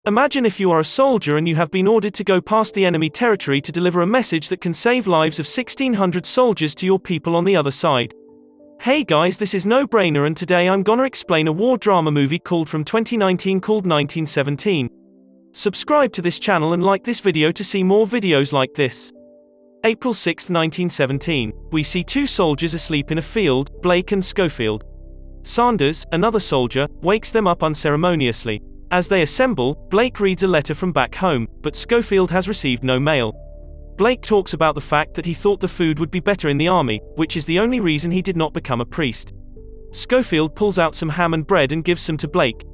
Imagine if you are a soldier and you have been ordered to go past the enemy territory to deliver a message that can save lives of 1,600 soldiers to your people on the other side. Hey guys, this is No Brainer, and today I'm gonna explain a war drama movie called from 2019 called 1917. Subscribe to this channel and like this video to see more videos like this. April 6, 1917. We see two soldiers asleep in a field, Blake and Schofield. Sanders, another soldier, wakes them up unceremoniously. As they assemble, Blake reads a letter from back home, but Schofield has received no mail. Blake talks about the fact that he thought the food would be better in the army, which is the only reason he did not become a priest. Schofield pulls out some ham and bread and gives some to Blake.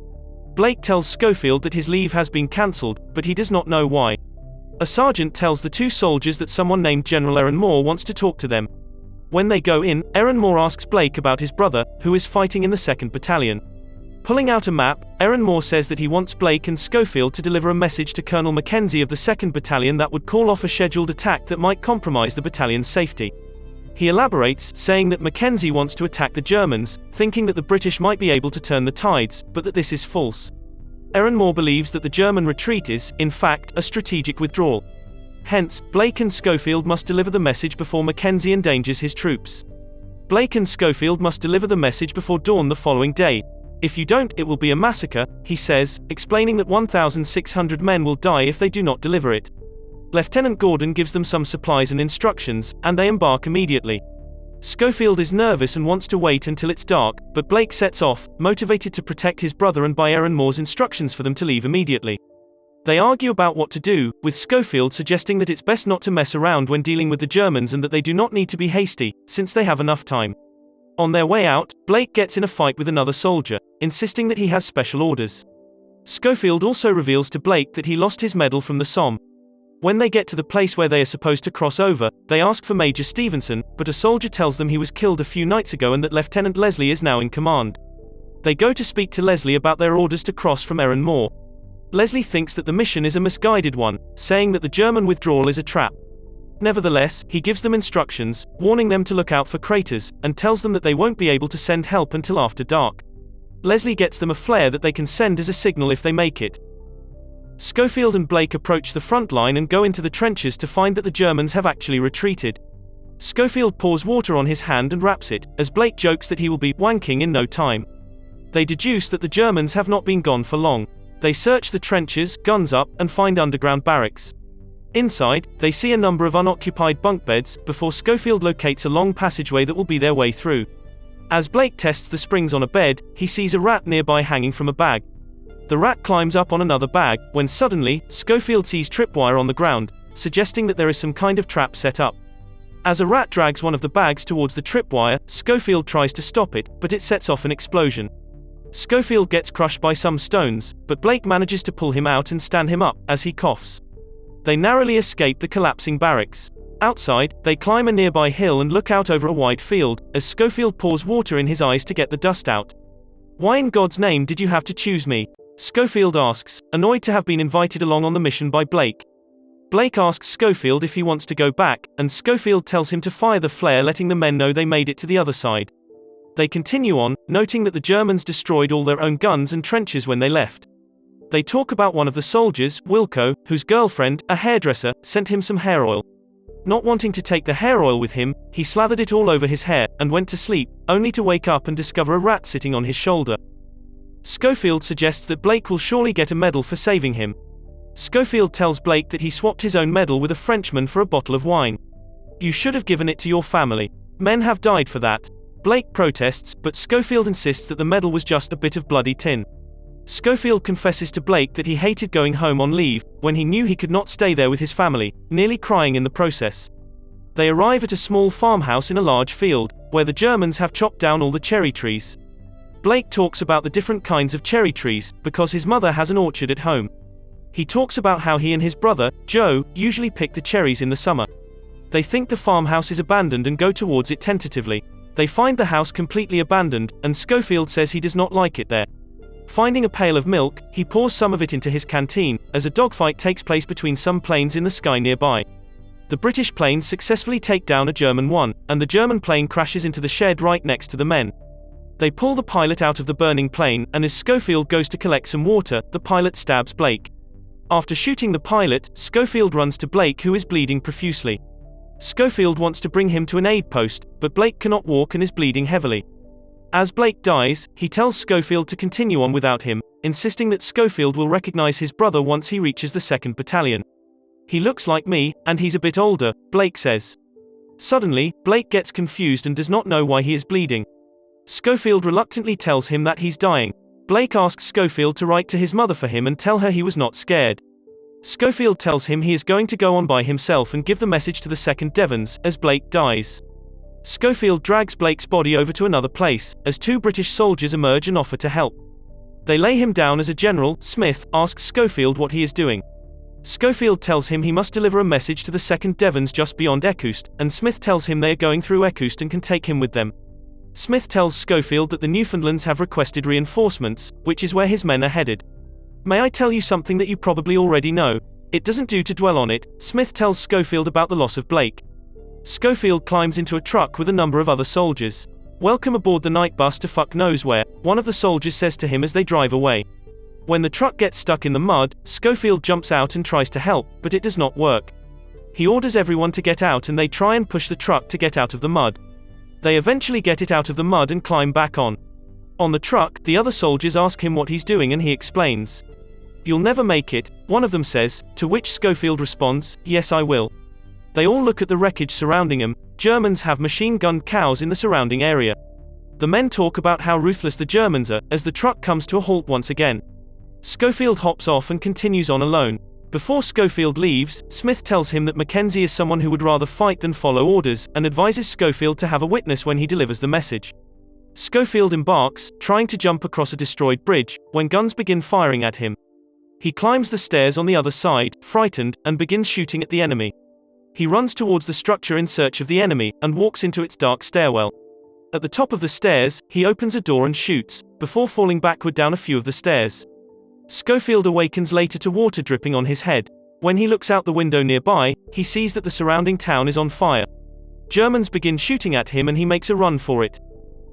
Blake tells Schofield that his leave has been cancelled, but he does not know why. A sergeant tells the two soldiers that someone named General Aaron Moore wants to talk to them. When they go in, Aaron Moore asks Blake about his brother, who is fighting in the 2nd Battalion. Pulling out a map, Aaron Moore says that he wants Blake and Schofield to deliver a message to Colonel Mackenzie of the 2nd Battalion that would call off a scheduled attack that might compromise the battalion's safety. He elaborates, saying that Mackenzie wants to attack the Germans, thinking that the British might be able to turn the tides, but that this is false. Aaron Moore believes that the German retreat is, in fact, a strategic withdrawal. Hence, Blake and Schofield must deliver the message before Mackenzie endangers his troops. Blake and Schofield must deliver the message before dawn the following day. If you don't, it will be a massacre, he says, explaining that 1,600 men will die if they do not deliver it. Lieutenant Gordon gives them some supplies and instructions, and they embark immediately. Schofield is nervous and wants to wait until it's dark, but Blake sets off, motivated to protect his brother and by Aaron Moore's instructions for them to leave immediately. They argue about what to do, with Schofield suggesting that it's best not to mess around when dealing with the Germans and that they do not need to be hasty, since they have enough time. On their way out, Blake gets in a fight with another soldier, insisting that he has special orders. Schofield also reveals to Blake that he lost his medal from the Somme. When they get to the place where they are supposed to cross over, they ask for Major Stevenson, but a soldier tells them he was killed a few nights ago and that Lieutenant Leslie is now in command. They go to speak to Leslie about their orders to cross from Aaron Moore. Leslie thinks that the mission is a misguided one, saying that the German withdrawal is a trap. Nevertheless, he gives them instructions, warning them to look out for craters, and tells them that they won't be able to send help until after dark. Leslie gets them a flare that they can send as a signal if they make it. Schofield and Blake approach the front line and go into the trenches to find that the Germans have actually retreated. Schofield pours water on his hand and wraps it, as Blake jokes that he will be wanking in no time. They deduce that the Germans have not been gone for long. They search the trenches, guns up, and find underground barracks. Inside, they see a number of unoccupied bunk beds, before Schofield locates a long passageway that will be their way through. As Blake tests the springs on a bed, he sees a rat nearby hanging from a bag. The rat climbs up on another bag, when suddenly, Schofield sees tripwire on the ground, suggesting that there is some kind of trap set up. As a rat drags one of the bags towards the tripwire, Schofield tries to stop it, but it sets off an explosion. Schofield gets crushed by some stones, but Blake manages to pull him out and stand him up, as he coughs. They narrowly escape the collapsing barracks. Outside, they climb a nearby hill and look out over a wide field, as Schofield pours water in his eyes to get the dust out. "Why in God's name did you have to choose me?" Schofield asks, annoyed to have been invited along on the mission by Blake. Blake asks Schofield if he wants to go back, and Schofield tells him to fire the flare, letting the men know they made it to the other side. They continue on, noting that the Germans destroyed all their own guns and trenches when they left. They talk about one of the soldiers, Wilco, whose girlfriend, a hairdresser, sent him some hair oil. Not wanting to take the hair oil with him, he slathered it all over his hair, and went to sleep, only to wake up and discover a rat sitting on his shoulder. Schofield suggests that Blake will surely get a medal for saving him. Schofield tells Blake that he swapped his own medal with a Frenchman for a bottle of wine. "You should have given it to your family. Men have died for that." Blake protests, but Schofield insists that the medal was just a bit of bloody tin. Schofield confesses to Blake that he hated going home on leave, when he knew he could not stay there with his family, nearly crying in the process. They arrive at a small farmhouse in a large field, where the Germans have chopped down all the cherry trees. Blake talks about the different kinds of cherry trees, because his mother has an orchard at home. He talks about how he and his brother, Joe, usually pick the cherries in the summer. They think the farmhouse is abandoned and go towards it tentatively. They find the house completely abandoned, and Schofield says he does not like it there. Finding a pail of milk, he pours some of it into his canteen, as a dogfight takes place between some planes in the sky nearby. The British planes successfully take down a German one, and the German plane crashes into the shed right next to the men. They pull the pilot out of the burning plane, and as Schofield goes to collect some water, the pilot stabs Blake. After shooting the pilot, Schofield runs to Blake, who is bleeding profusely. Schofield wants to bring him to an aid post, but Blake cannot walk and is bleeding heavily. As Blake dies, he tells Schofield to continue on without him, insisting that Schofield will recognize his brother once he reaches the 2nd Battalion. "He looks like me, and he's a bit older," Blake says. Suddenly, Blake gets confused and does not know why he is bleeding. Schofield reluctantly tells him that he's dying. Blake asks Schofield to write to his mother for him and tell her he was not scared. Schofield tells him he is going to go on by himself and give the message to the 2nd Devons, as Blake dies. Schofield drags Blake's body over to another place, as 2 British soldiers emerge and offer to help. They lay him down as a general. Smith asks Schofield what he is doing. Schofield tells him he must deliver a message to the 2nd Devons just beyond Echoust, and Smith tells him they are going through Echoust and can take him with them. Smith tells Schofield that the Newfoundlands have requested reinforcements, which is where his men are headed. "May I tell you something that you probably already know? It doesn't do to dwell on it." Smith tells Schofield about the loss of Blake. Schofield climbs into a truck with a number of other soldiers. "Welcome aboard the night bus to fuck knows where," one of the soldiers says to him as they drive away. When the truck gets stuck in the mud, Schofield jumps out and tries to help, but it does not work. He orders everyone to get out and they try and push the truck to get out of the mud. They eventually get it out of the mud and climb back on. On the truck, the other soldiers ask him what he's doing and he explains. "You'll never make it," one of them says, to which Schofield responds, "Yes, I will." They all look at the wreckage surrounding them. Germans have machine-gunned cows in the surrounding area. The men talk about how ruthless the Germans are, as the truck comes to a halt once again. Schofield hops off and continues on alone. Before Schofield leaves, Smith tells him that Mackenzie is someone who would rather fight than follow orders, and advises Schofield to have a witness when he delivers the message. Schofield embarks, trying to jump across a destroyed bridge, when guns begin firing at him. He climbs the stairs on the other side, frightened, and begins shooting at the enemy. He runs towards the structure in search of the enemy, and walks into its dark stairwell. At the top of the stairs, he opens a door and shoots, before falling backward down a few of the stairs. Schofield awakens later to water dripping on his head. When he looks out the window nearby, he sees that the surrounding town is on fire. Germans begin shooting at him and he makes a run for it.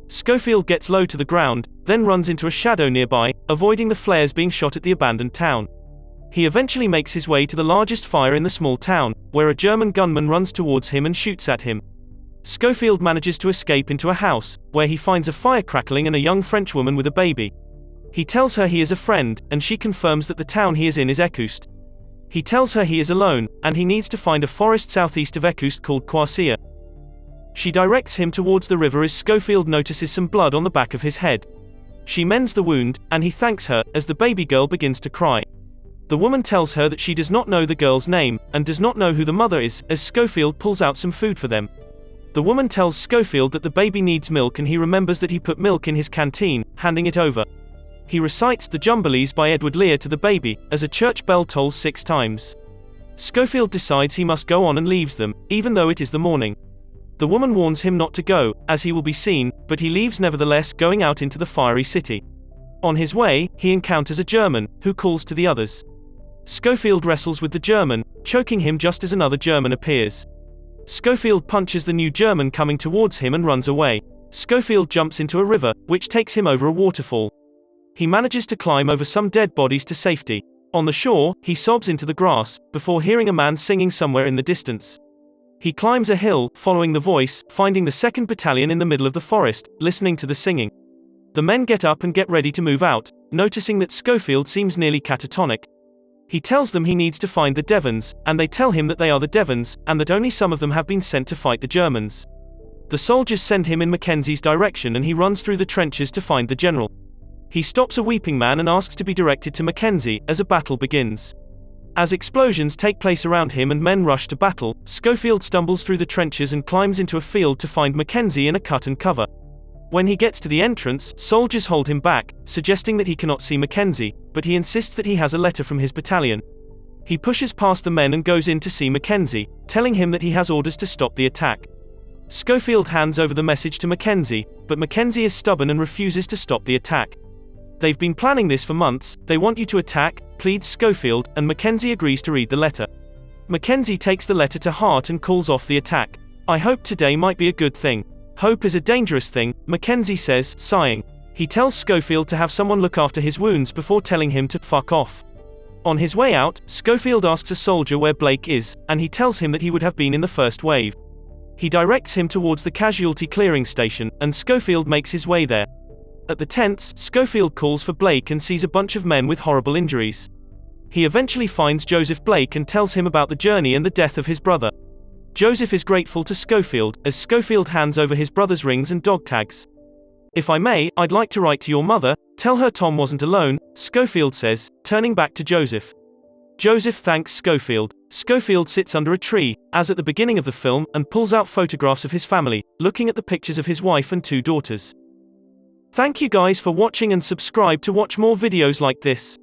Schofield gets low to the ground, then runs into a shadow nearby, avoiding the flares being shot at the abandoned town. He eventually makes his way to the largest fire in the small town, where a German gunman runs towards him and shoots at him. Schofield manages to escape into a house, where he finds a fire crackling and a young Frenchwoman with a baby. He tells her he is a friend, and she confirms that the town he is in is Echoust. He tells her he is alone, and he needs to find a forest southeast of Echoust called Quercia. She directs him towards the river as Schofield notices some blood on the back of his head. She mends the wound, and he thanks her, as the baby girl begins to cry. The woman tells her that she does not know the girl's name, and does not know who the mother is, as Schofield pulls out some food for them. The woman tells Schofield that the baby needs milk and he remembers that he put milk in his canteen, handing it over. He recites the Jumblies by Edward Lear to the baby, as a church bell tolls 6 times. Schofield decides he must go on and leaves them, even though it is the morning. The woman warns him not to go, as he will be seen, but he leaves nevertheless, going out into the fiery city. On his way, he encounters a German, who calls to the others. Schofield wrestles with the German, choking him just as another German appears. Schofield punches the new German coming towards him and runs away. Schofield jumps into a river, which takes him over a waterfall. He manages to climb over some dead bodies to safety. On the shore, he sobs into the grass, before hearing a man singing somewhere in the distance. He climbs a hill, following the voice, finding the 2nd Battalion in the middle of the forest, listening to the singing. The men get up and get ready to move out, noticing that Schofield seems nearly catatonic. He tells them he needs to find the Devons, and they tell him that they are the Devons, and that only some of them have been sent to fight the Germans. The soldiers send him in Mackenzie's direction and he runs through the trenches to find the general. He stops a weeping man and asks to be directed to Mackenzie, as a battle begins. As explosions take place around him and men rush to battle, Schofield stumbles through the trenches and climbs into a field to find Mackenzie in a cut and cover. When he gets to the entrance, soldiers hold him back, suggesting that he cannot see Mackenzie, but he insists that he has a letter from his battalion. He pushes past the men and goes in to see Mackenzie, telling him that he has orders to stop the attack. Schofield hands over the message to Mackenzie, but Mackenzie is stubborn and refuses to stop the attack. "They've been planning this for months, they want you to attack," pleads Schofield, and Mackenzie agrees to read the letter. Mackenzie takes the letter to heart and calls off the attack. "I hope today might be a good thing." "Hope is a dangerous thing," Mackenzie says, sighing. He tells Schofield to have someone look after his wounds before telling him to fuck off. On his way out, Schofield asks a soldier where Blake is, and he tells him that he would have been in the first wave. He directs him towards the casualty clearing station, and Schofield makes his way there. At the tents, Schofield calls for Blake and sees a bunch of men with horrible injuries. He eventually finds Joseph Blake and tells him about the journey and the death of his brother. Joseph is grateful to Schofield, as Schofield hands over his brother's rings and dog tags. "If I may, I'd like to write to your mother, tell her Tom wasn't alone," Schofield says, turning back to Joseph. Joseph thanks Schofield. Schofield sits under a tree, as at the beginning of the film, and pulls out photographs of his family, looking at the pictures of his wife and 2 daughters. Thank you guys for watching and subscribe to watch more videos like this.